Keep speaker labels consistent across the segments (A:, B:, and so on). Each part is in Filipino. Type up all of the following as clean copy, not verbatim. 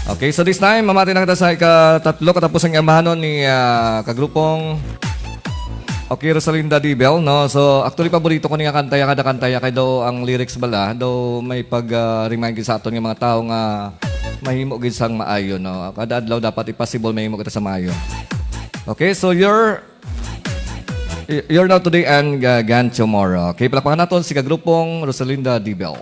A: Okay, so this time, mamati na kita sa ikatatlo katapos ang yamahanon ni kagrupong Rosalinda, Debil, no? So, actually, paborito ko niya kantaya kada kantaya kay daw ang lyrics bala, daw may pag-remind sa aton ng mga tao nga mahimo gid sang maayo, no? Kada adlaw dapat i-possible mahimo kita sa maayo. Okay, so you're now today and gone tomorrow. Okay, palakpakan naton si kagrupong Rosalinda, Debil.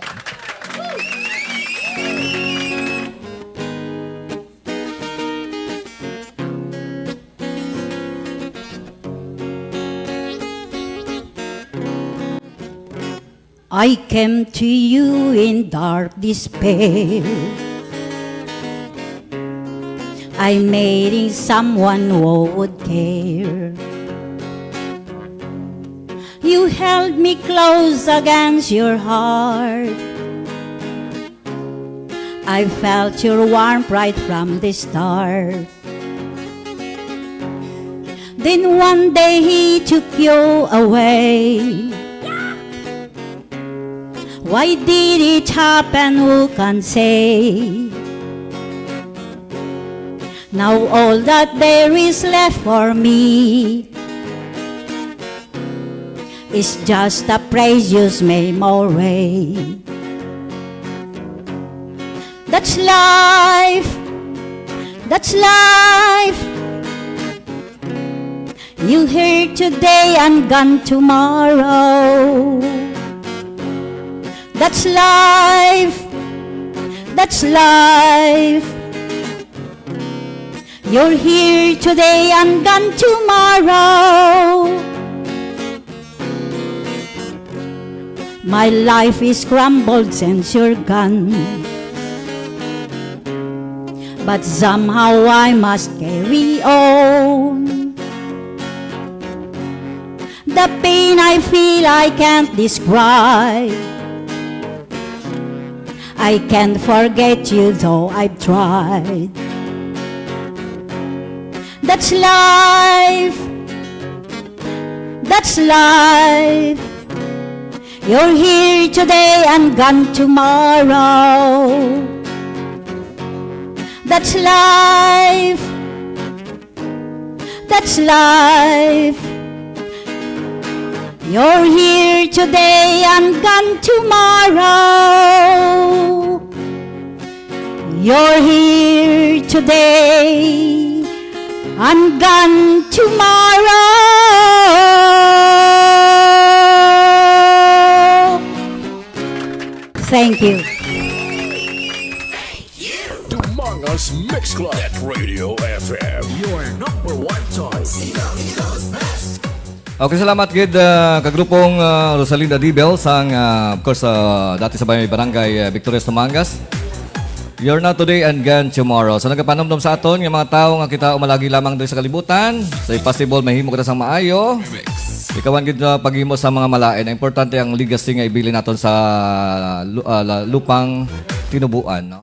B: I came to you in dark despair. I made someone who would care. You held me close against your heart. I felt your warmth right from the start. Then one day he took you away. Why did it happen? Who can say? Now all that there is left for me is just a precious memory. That's life. That's life. You here today and gone tomorrow. That's life. That's life. You're here today and gone tomorrow. My life is crumbled since you're gone. But somehow I must carry on. The pain I feel I can't describe. I can't forget you though I've tried. That's life. That's life. You're here today and gone tomorrow. That's life. That's life. You're here today and gone tomorrow. You're here today and gone tomorrow. Thank you.
C: Dumangas Mix Club NetRadio FM, your number one choice.
A: Okay, salamat gid kagrupong Rosalinda, Debil sang of course dati sa barangay Victorious Dumangas. You're not today and gone tomorrow. So nagapanomdom sa aton nga mga tawo nga kita umalagi lamang diri sa kalibutan. So possible mahimo kita sang maayo. Ikawan gid paghimo sa mga malain. Importante ang legacy nga ibili naton sa lupang tinubuan, no?